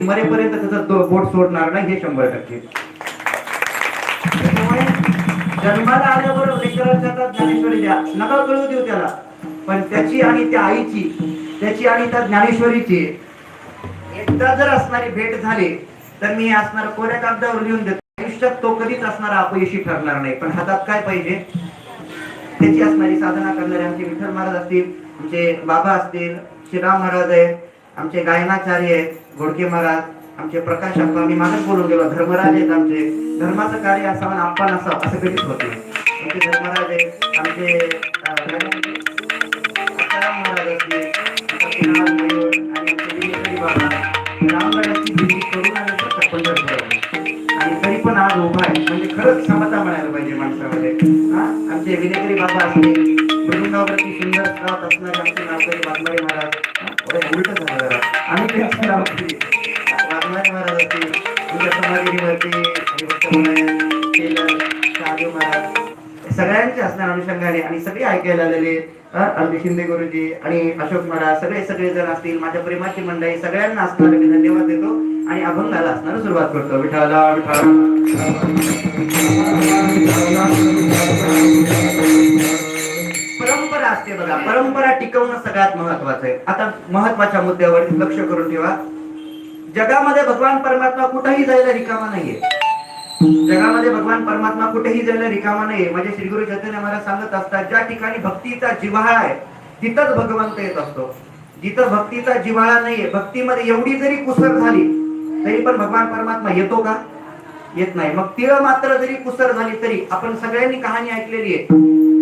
मरेपर्यंत त्याचा तो बोट सोडणार नाही, हे 100%. त्यामुळे जन्माला आल्याबरोबर लेकराच्या हातात ज्ञानेश्वरी द्या, नका कळू देऊ त्याला, पण त्याची आणि त्या आईची, त्याची आणि त्या ज्ञानेश्वरीची एकदा जर असणारी भेट झाली तर मी असणार कोऱ्या कागदावर लिहून देतो, आयुष्यात तो कधीच असणारा अपयशी ठरणार नाही. पण हातात काय पाहिजे, त्याची असणारी साधना करणारे आमचे विठ्ठल महाराज असतील, आमचे बाबा असतील, श्रीराम महाराज आहेत, आमचे गायनाचार्य आहेत, घोडके महाराज, आमचे प्रकाश अप्पा, मी मागच बोलून गेलो, धर्मराज आहेत आमचे, धर्माचं कार्य असावं आप्पा नसावं असं कधीच होत नाही. आमचे धर्मराज आहेत, आमचे महाराज असतील, आणि आमचे बाबा रामगडाची भीती करून आणि तरी पण आज उभा आहे, म्हणजे खरंच क्षमता म्हणायला पाहिजे माणसामध्ये. आमचे विनेकरी बाबा असतील, मृदुंगावरती सुंदर स्त्राव असणारे आमचे नावकरी वाघमारे महाराज, उलट झालं जरा, आणि त्यांची नावकरी वाघमारे महाराज असतील, तुमच्या समाधीवरती साधू महाराज, सगळ्यांचे असणार अनुषंगाने आणि सगळे ऐकायला आलेले आमचे शिंदे गुरुजी आणि अशोक महाराज, सगळे जण असतील, माझ्या प्रेमाची मंडळी, सगळ्यांना असणार मी धन्यवाद देतो आणि अभंगाला असणार सुरुवात करतो. विठाला विठाला. परंपरा असते बघा, परंपरा टिकवणं सगळ्यात महत्वाचं आहे. आता महत्वाच्या मुद्द्यावर लक्ष करून ठेवा, जगामध्ये भगवान परमात्मा कुठेही जायला रिकामा नाहीये. जगामध्ये भगवान परमात्मा कुठेही जायला रिकामा नाहीये. म्हणजे श्री गुरु चैतन्य महाराज सांगत असतात, ज्या ठिकाणी भक्तीचा जिव्हाळा आहे तिथंच भगवंत येत असतो. जिथं भक्तीचा जिव्हाळा नाहीये, भक्तीमध्ये एवढी जरी कुसर झाली तरी पण भगवान परमात्मा येतो का? येत नाही. मग तिळ मात्र जरी कुसर झाली तरी, आपण सगळ्यांनी कहाणी ऐकलेली आहे,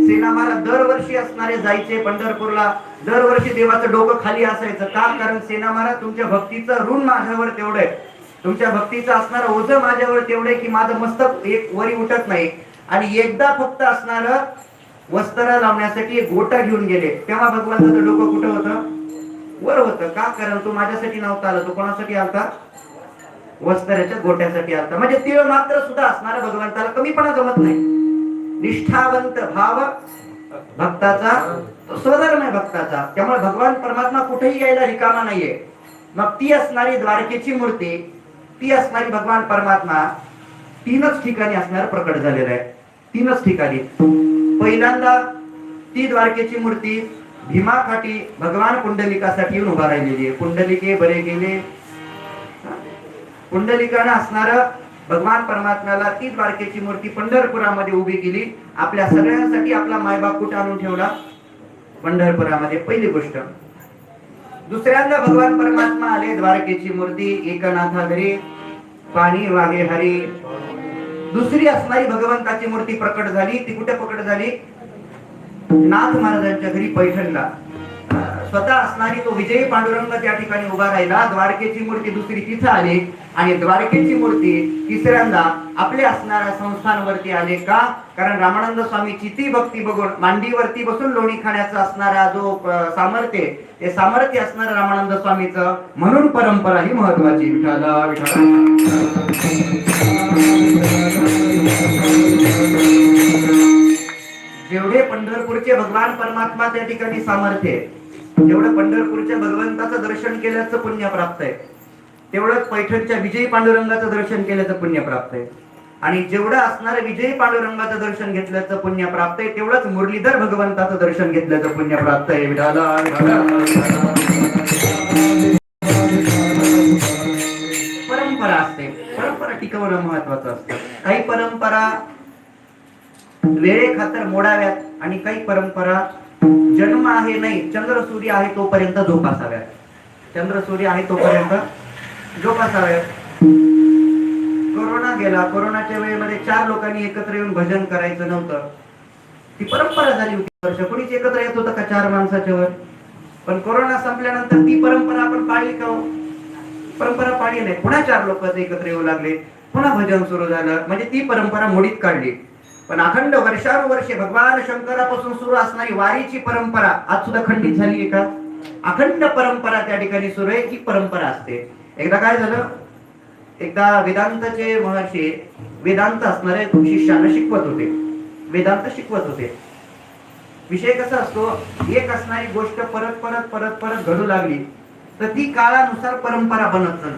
सेना महाराज दरवर्षी असणारे जायचे पंढरपूरला, दरवर्षी देवाचं डोकं खाली असायचं का? कारण सेना महाराज तुमच्या भक्तीचं ऋण माझ्यावर तेवढं आहे, तुमच्या भक्तीचं असणारं ओझं माझ्यावर तेवढे की माझं मस्तक एक वरी उठत नाही. आणि एकदा फक्त असणारं वस्त्र लावण्यासाठी एक गोटा घेऊन गेले, तेव्हा भगवंताचं डोकं कुठं होतं? वर होतं का? कारण तो माझ्यासाठी नव्हता आला, तो कोणासाठी आलता? वस्त्राच्या गोट्यासाठी आलता. म्हणजे तिळ मात्र सुद्धा असणारा भगवंताला कमीपणा जमत नाही. निष्ठावंत भाव भक्ताचा स्वधर्म आहे भक्ताचा. त्यामुळे भगवान परमात्मा कुठेही यायला रिकामा नाहीये. मग ती असणारी द्वारकेची मूर्ती, ती असणारी भगवान परमात्मा तीनच ठिकाणी असणार प्रकट झालेला आहे. तीनच ठिकाणी. पहिल्यांदा ती द्वारकेची मूर्ती भीमाखाटी भगवान पुंडलिकासाठी येऊन उभा राहिलेली आहे. पुंडलिके बरे गेले, पुंडलिकाने असणार भगवान परमात्म्याला ती द्वारकेची मूर्ती पंढरपुरामध्ये उभी केली. आपल्या सगळ्यांसाठी आपला मायबाप कुठे आणून ठेवला? पंढरपुरामध्ये. पहिली गोष्ट. दुसऱ्यांदा भगवान परमात्मा आले, द्वारकेची मूर्ती एकनाथा घरी पाणी वागे हरी. दुसरी असणारी भगवंताची मूर्ती प्रकट झाली, ती कुठे प्रकट झाली? नाथ महाराजांच्या घरी पैठणला. स्वतः असणारी तो विजयी पांडुरंग त्या ठिकाणी उभा राहिला. द्वारकेची मूर्ती दुसरी तिथं आली आणि द्वारकेची मूर्ती तिसऱ्यांदा आपल्या असणाऱ्या संस्थांवरती आले का? कारण रामानंद स्वामीची ती भक्ती बघून मांडीवरती बसून लोणी खाण्याचा असणारा जो सामर्थ्य, ते सामर्थ्य असणार रामानंद स्वामीचं. म्हणून परंपरा ही महत्वाची. विठाला विठाला. जेवढे पंढरपूरचे भगवान परमात्मा त्या ठिकाणी सामर्थ्य आहे, जेवढं पंढरपूरच्या भगवंताचं दर्शन केल्याचं पुण्य प्राप्त आहे, तेवढंच पैठणच्या विजयी पांडुरंगाचं दर्शन केल्याचं पुण्य प्राप्त आहे. आणि जेवढं असणारं विजयी पांडुरंगाचं दर्शन घेतल्याचं पुण्य प्राप्त आहे, तेवढंच मुरलीधर भगवंताचं दर्शन घेतल्याचं पुण्य प्राप्त आहे. विठाला परंपरा असते, परंपरा टिकवणं महत्वाचं असतं. काही परंपरा वेळे खातर मोडाव्यात आणि काही परंपरा जन्म आहे नाही, चंद्र सूर्य आहे तोपर्यंत जोपासाव्यात. चंद्र सूर्य आहे तोपर्यंत जोपासाव्यात. कोरोना गेला, कोरोनाच्या वेळेमध्ये 4 लोकांनी एकत्र येऊन भजन करायचं नव्हतं, ती परंपरा झाली होती. वर्ष कोणीच एकत्र येत होतं का 4 माणसाच्या वर? पण कोरोना संपल्यानंतर ती परंपरा आपण पाळली का? परंपरा पाळली नाही. पुन्हा 4 लोक एकत्र येऊ लागले, पुन्हा भजन सुरू झालं, म्हणजे ती परंपरा मोडीत काढली. पण अखंड वर्षानुवर्षे भगवान शंकरापासून सुरू असणारी वारीची परंपरा आज सुद्धा खंडित झाली आहे का? अखंड परंपरा त्या ठिकाणी सुरू आहे. ही परंपरा असते. एकदा काय झालं, एकदा वेदांतचे महर्षी वेदांत असणारे शिष्याला शिकवत होते, वेदांत शिकवत होते. विषय कसा असतो, एक असणारी गोष्ट परत परत परत परत घडू लागली तर ती काळानुसार परंपरा बनत चालतात.